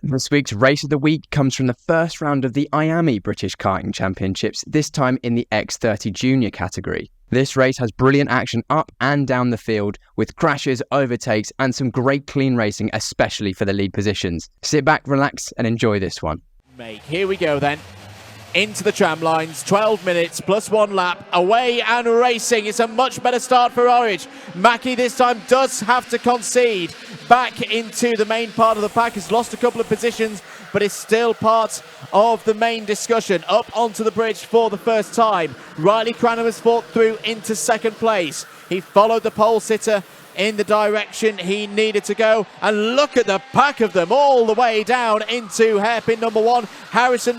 This week's race of the week comes from the first round of the Iame British Karting Championships, this time in the X30 Junior category. This race has brilliant action up and down the field, with crashes, overtakes and some great clean racing, especially for the lead positions. Sit back, relax and enjoy this one. Here we go then. Into the tram lines, 12 minutes plus 1 lap, away and racing. It's a much better start for Orange. Mackie this time does have to concede back into the main part of the pack. Has lost a couple of positions, but is still part of the main discussion. Up onto the bridge for the first time. Riley Cranham has fought through into second place. He followed the pole sitter in the direction he needed to go, and look at the pack of them all the way down into hairpin number 1. Harrison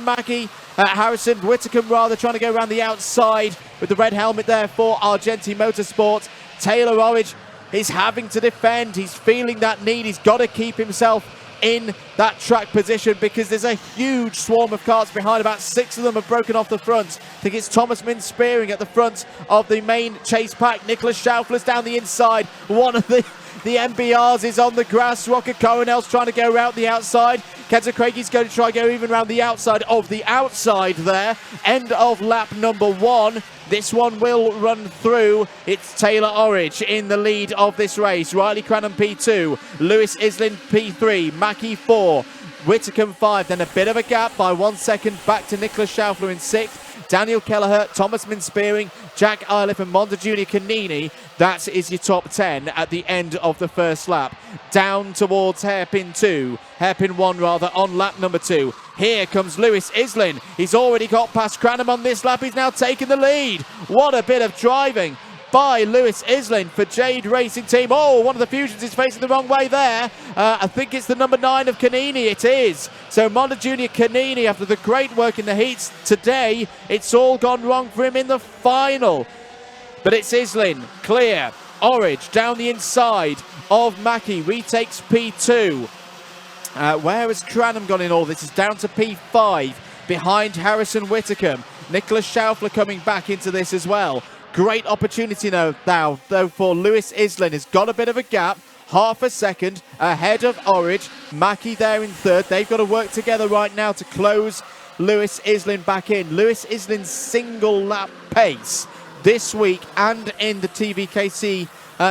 Whitcomb trying to go around the outside with the red helmet there for Argenti Motorsport. Taylor Orridge is having to defend. He's feeling that need. He's got to keep himself in that track position because there's a huge swarm of cars behind. About 6 of them have broken off the front. I think it's Thomas Min-Spearing at the front of the main chase pack. Nicholas Schaufler's down the inside. One of the MBRs is on the grass. Rocker Coronel's trying to go around the outside. Kenzo Craigie's going to try go even around the outside of the outside there. End of lap number 1. This one will run through. It's Taylor Orridge in the lead of this race. Riley Cranham P2, Lewis Islin P3, Mackie 4, Whitcomb 5. Then a bit of a gap by 1 second back to Nicholas Schaufler in 6th. Daniel Kelleher, Thomas Min-Spearing, Jack Eiliff and Monza Junior Canini. That is your top 10 at the end of the first lap. Down towards hairpin 1 on lap number 2. Here comes Lewis Islin. He's already got past Cranham on this lap. He's now taken the lead. What a bit of driving by Lewis Islin for Jade Racing Team. Oh, one of the Fusions is facing the wrong way there. I think it's the number 9 of Canini. It is. So Monza Junior Canini, after the great work in the heats today, it's all gone wrong for him in the final. But it's Islin, clear. Orridge down the inside of Mackie, retakes P2. Where has Cranham gone in all this? It's down to P5 behind Harrison Whitcomb. Nicholas Schaufler coming back into this as well. Great opportunity now though for Lewis Islin. Has got a bit of a gap, half a second ahead of Orridge. Mackie there in 3rd. They've got to work together right now to close Lewis Islin back in. Lewis Islin's single lap pace this week and in the TVKC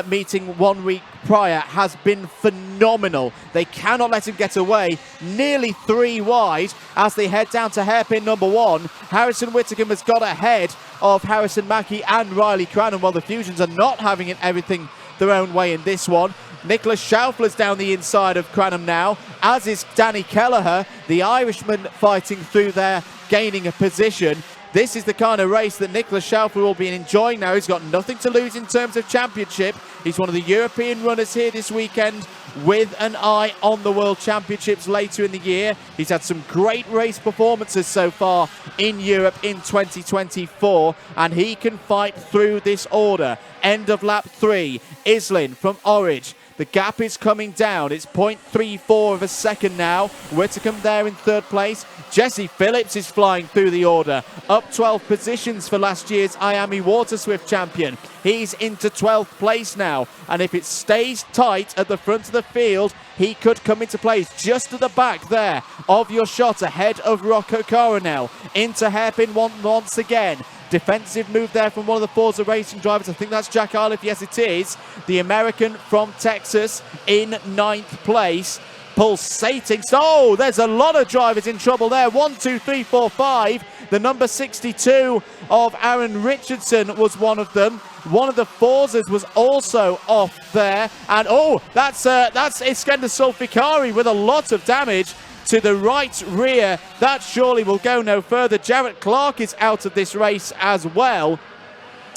meeting 1 week prior has been phenomenal. They cannot let him get away. Nearly 3 wide as they head down to hairpin number 1. Harrison Whitcomb has got ahead of Harrison Mackie and Riley Cranham, while the Fusions are not having everything their own way in this one. Nicholas Schaufler's down the inside of Cranham now, as is Danny Kelleher, the Irishman fighting through there, gaining a position. This is the kind of race that Nicholas Schaufler will be enjoying now. He's got nothing to lose in terms of championship. He's one of the European runners here this weekend with an eye on the World Championships later in the year. He's had some great race performances so far in Europe in 2024, and he can fight through this order. End of lap 3, Islin from Orridge. The gap is coming down. It's 0.34 of a second now. Whitcomb there in 3rd place. Jesse Phillips is flying through the order. Up 12 positions for last year's Iame Water Swift champion. He's into 12th place now. And if it stays tight at the front of the field, he could come into place just at the back there of your shot ahead of Rocco Coronel. Into hairpin 1 once again. Defensive move there from one of the Forza Racing drivers. I think that's Jack Eiliff. Yes, it is. The American from Texas in 9th place. Pulsating. So there's a lot of drivers in trouble there. 1, 2, 3, 4, 5. The number 62 of Aaron Richardson was one of them. One of the Forzas was also off there. And oh, that's Iskender Solfikari with a lot of damage to the right rear. That surely will go no further. Jarrett Clark is out of this race as well.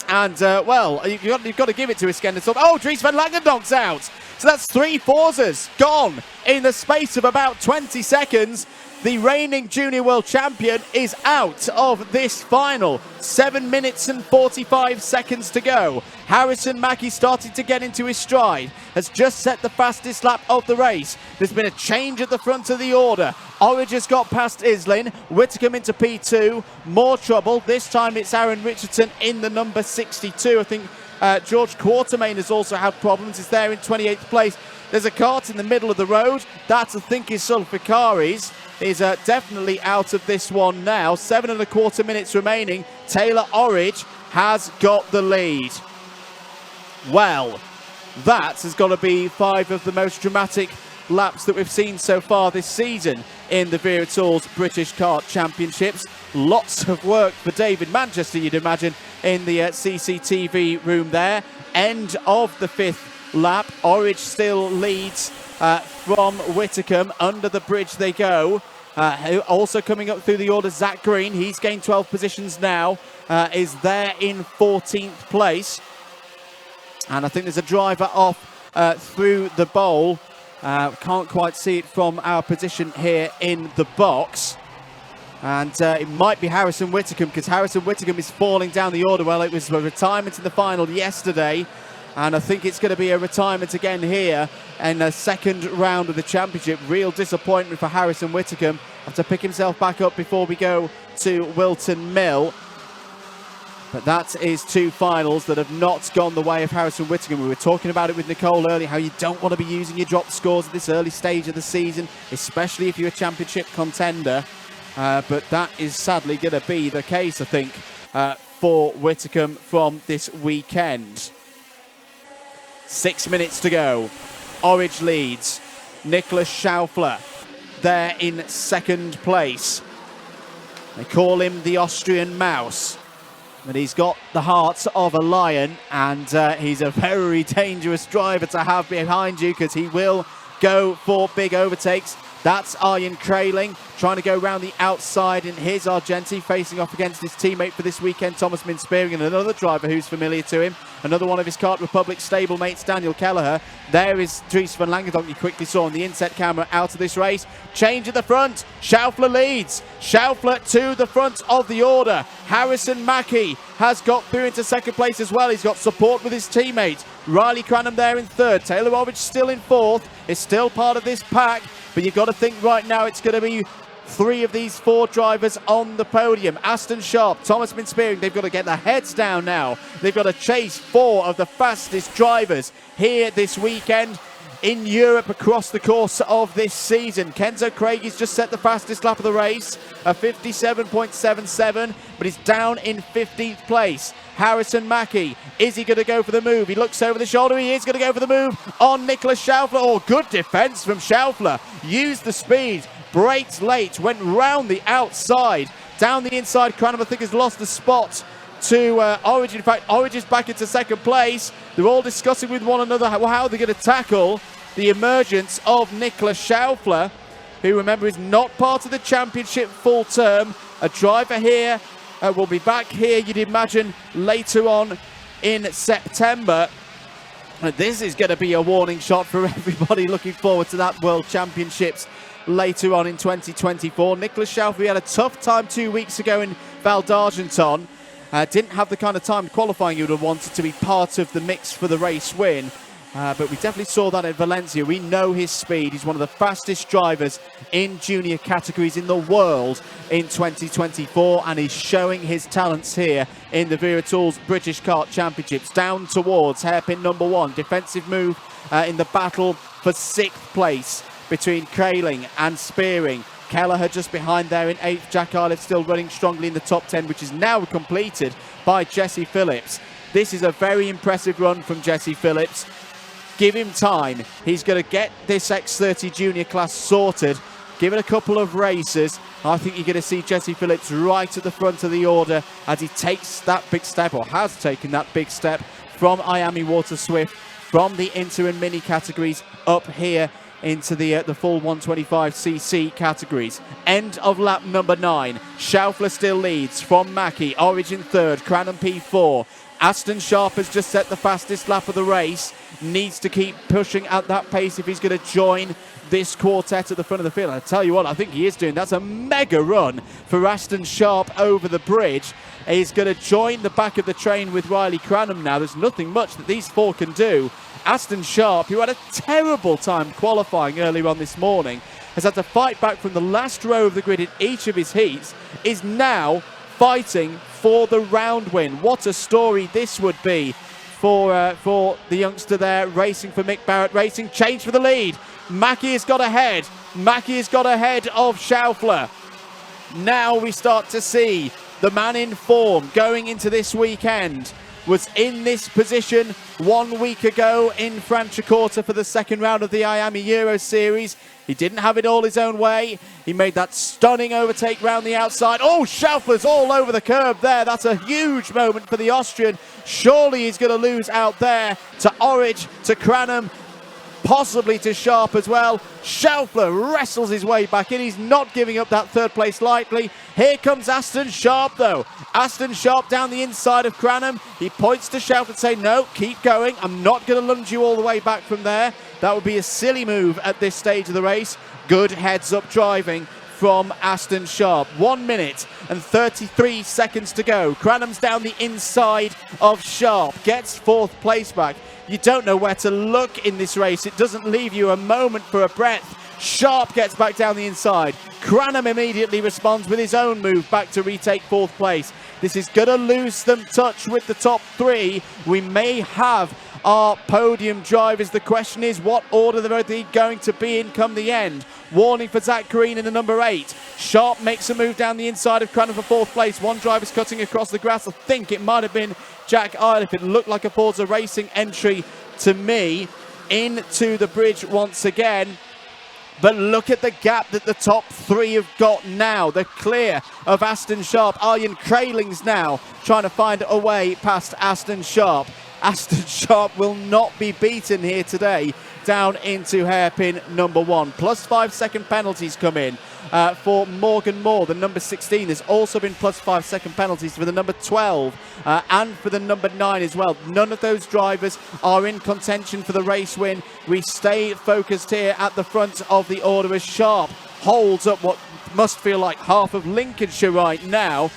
And, well, you've got to give it to Iskender. Oh, Dries van Langendonck's out. So that's 3 Forzas gone in the space of about 20 seconds. The reigning Junior World Champion is out of this final. 7 minutes and 45 seconds to go. Harrison Mackie starting to get into his stride. Has just set the fastest lap of the race. There's been a change at the front of the order. Orridge has got past Islin. Whitcomb into P2. More trouble. This time it's Aaron Richardson in the number 62. I think George Quatermain has also had problems. He's there in 28th place. There's a kart in the middle of the road. That, I think, is Sulfikari's. Is definitely out of this one now. 7.25 minutes remaining. Taylor Orridge has got the lead. Well, that has got to be 5 of the most dramatic laps that we've seen so far this season in the Vera Tools British Kart Championships. Lots of work for David Manchester, you'd imagine, in the CCTV room there. End of the 5th lap. Orridge still leads from Whitacombe. Under the bridge they go. Also coming up through the order, Zach Green. He's gained 12 positions now. Is there in 14th place. And I think there's a driver off through the bowl. Can't quite see it from our position here in the box. And it might be Harrison Whitacombe, because Harrison Whitacombe is falling down the order. Well, it was a retirement in the final yesterday, and I think it's going to be a retirement again here in the second round of the championship. Real disappointment for Harrison Whitacombe. Have to pick himself back up before we go to Wilton Mill. But that is 2 finals that have not gone the way of Harrison Whitacombe. We were talking about it with Nicole earlier, how you don't want to be using your drop scores at this early stage of the season, especially if you're a championship contender. But that is sadly going to be the case, I think, for Whitacombe from this weekend. 6 minutes to go. Orridge leads. Nicholas Schaufler there in second place. They call him the Austrian Mouse, but he's got the heart of a lion, and he's a very dangerous driver to have behind you, because he will go for big overtakes. That's Arjen Kraling trying to go around the outside, and here's Argenti facing off against his teammate for this weekend, Thomas Minspearing, and another driver who's familiar to him, another one of his Kart Republic stablemates, Daniel Kelleher. There is Dries van Langendonk, you quickly saw on the inset camera, out of this race. Change at the front. Schaufler leads. Schaufler to the front of the order. Harrison Mackie has got through into second place as well. He's got support with his teammate. Riley Cranham there in third. Taylor Orridge still in fourth. Is still part of this pack. But you've got to think right now it's going to be 3 of these 4 drivers on the podium. Aston Sharp, Thomas Minspearing, they've got to get their heads down now. They've got to chase 4 of the fastest drivers here this weekend in Europe across the course of this season. Kenzo Craigie's just set the fastest lap of the race, a 57.77, but he's down in 15th place. Harrison Mackie, is he going to go for the move? He looks over the shoulder, he is going to go for the move on Nicholas Schaufler. Oh, good defence from Schaufler. Used the speed, braked late, went round the outside. Down the inside, Cranham, I think, has lost the spot to Orridge. In fact, Orridge is back into second place. They're all discussing with one another how they're going to tackle the emergence of Nicholas Schaufler, who, remember, is not part of the championship full term. A driver here will be back here, you'd imagine, later on in September. And this is going to be a warning shot for everybody looking forward to that World Championships later on in 2024. Nicholas Schaufler had a tough time 2 weeks ago in Val d'Argenton. Didn't have the kind of time qualifying you would have wanted to be part of the mix for the race win. But we definitely saw that in Valencia. We know his speed. He's one of the fastest drivers in junior categories in the world in 2024, and he's showing his talents here in the Vera Tools British Kart Championships. Down towards hairpin number 1. Defensive move in the battle for 6th place between Kraling and Spearing. Kelleher just behind there in 8th. Jack Arlett still running strongly in the top 10, which is now completed by Jesse Phillips. This is a very impressive run from Jesse Phillips. Give him time. He's going to get this X30 junior class sorted. Give it a couple of races. I think you're going to see Jesse Phillips right at the front of the order as he takes that big step, or has taken that big step, from Iame Water Swift, from the inter and mini categories up here into the full 125cc categories. End of lap number 9. Schaufler still leads from Mackie. Orridge in third. Cranham P4. Aston Sharp has just set the fastest lap of the race. Needs to keep pushing at that pace if he's going to join this quartet at the front of the field. I tell you what, I think he is doing. That's a mega run for Aston Sharp over the bridge. He's going to join the back of the train with Riley Cranham now. There's nothing much that these 4 can do. Aston Sharp, who had a terrible time qualifying earlier on this morning, has had to fight back from the last row of the grid in each of his heats, is now fighting for the round win. What a story this would be for the youngster there, racing for Mick Barrett, racing, change for the lead. Mackie has got ahead. Mackie has got ahead of Schaufler. Now we start to see the man in form going into this weekend. Was in this position 1 week ago in Franciacorta for the second round of the Iame Euro Series. He didn't have it all his own way. He made that stunning overtake round the outside. Oh, Schaufler's all over the curb there. That's a huge moment for the Austrian. Surely he's going to lose out there to Orridge, to Cranham, possibly to Sharp as well. Schaufler wrestles his way back in. He's not giving up that third place lightly. Here comes Aston Sharp though. Aston Sharp down the inside of Cranham. He points to Schaufler to say, no, keep going. I'm not going to lunge you all the way back from there. That would be a silly move at this stage of the race. Good heads-up driving from Aston Sharp. 1 minute and 33 seconds to go. Cranham's down the inside of Sharp. Gets fourth place back. You don't know where to look in this race. It doesn't leave you a moment for a breath. Sharp gets back down the inside. Cranham immediately responds with his own move back to retake fourth place. This is going to lose them touch with the top three. We may have our podium drivers. The question is, what order are they going to be in come the end? Warning for Zach Green in the number 8. Sharp makes a move down the inside of Cranham for fourth place. One driver's cutting across the grass. I think it might have been Jack Iliff. It looked like a Forza Racing entry to me into the bridge once again. But look at the gap that the top three have got now. They're clear of Aston Sharp. Arjen Kraling's now trying to find a way past Aston Sharp. Aston Sharp will not be beaten here today down into hairpin number 1. Plus 5 second penalties come in for Morgan Moore, the number 16. There's also been plus 5 second penalties for the number 12 and for the number 9 as well. None of those drivers are in contention for the race win. We stay focused here at the front of the order as Sharp holds up what must feel like half of Lincolnshire right now.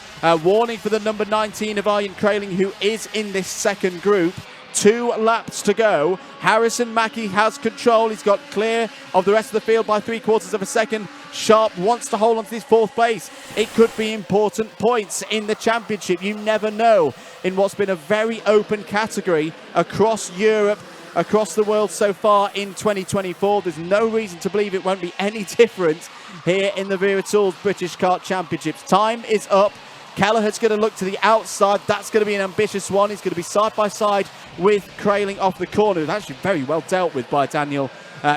Warning for the number 19 of Arjen Kraling, who is in this second group. 2 laps to go. Harrison Mackie has control. He's got clear of the rest of the field by 3/4 of a second. Sharp wants to hold on to this fourth place. It could be important points in the championship. You never know in what's been a very open category across Europe, across the world so far in 2024. There's no reason to believe it won't be any different here in the Vera Tools British Kart Championships. Time is up. Kelleher's going to look to the outside. That's going to be an ambitious one. He's going to be side by side with Kraling off the corner. It's actually very well dealt with by Daniel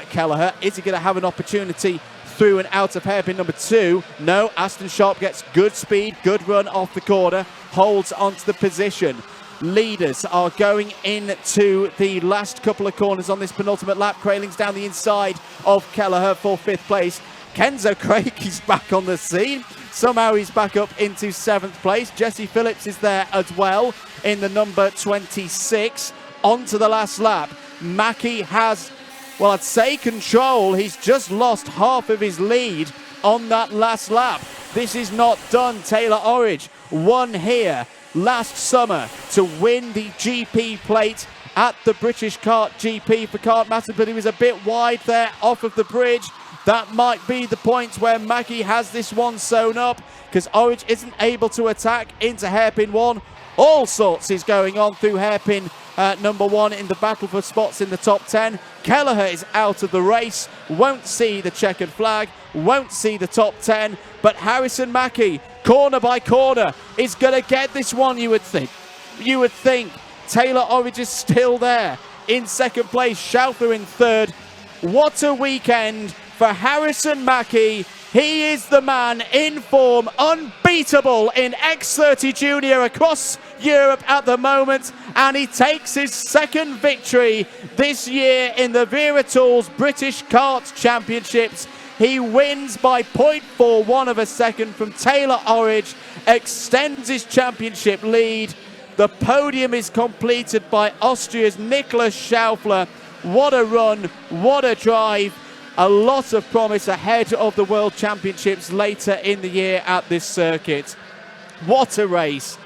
Kelleher. Is he going to have an opportunity through and out of hairpin number 2? No. Aston Sharp gets good speed, good run off the corner, holds onto the position. Leaders are going into the last couple of corners on this penultimate lap. Kraling's down the inside of Kelleher for 5th place. Kenzo Craig is back on the scene. Somehow he's back up into 7th place. Jesse Phillips is there as well in the number 26. On to the last lap. Mackie has, well, I'd say control. He's just lost half of his lead on that last lap. This is not done. Taylor Orridge won here last summer to win the GP plate at the British Kart GP for Kart Masters, but he was a bit wide there off of the bridge. That might be the point where Mackie has this one sewn up, because Orridge isn't able to attack into hairpin 1. All sorts is going on through hairpin number 1 in the battle for spots in the top 10. Kelleher is out of the race, won't see the checkered flag, won't see the top 10, but Harrison Mackie, corner by corner, is going to get this one, you would think. You would think. Taylor Orridge is still there in 2nd place, Schaufler in 3rd. What a weekend for Harrison Mackie. He is the man in form, unbeatable in X30 Junior across Europe at the moment, and he takes his 2nd victory this year in the Vera Tools British Kart Championships. He wins by 0.41 of a second from Taylor Orridge, extends his championship lead. The podium is completed by Austria's Niklas Schaufler. What a run, what a drive. A lot of promise ahead of the World Championships later in the year at this circuit. What a race.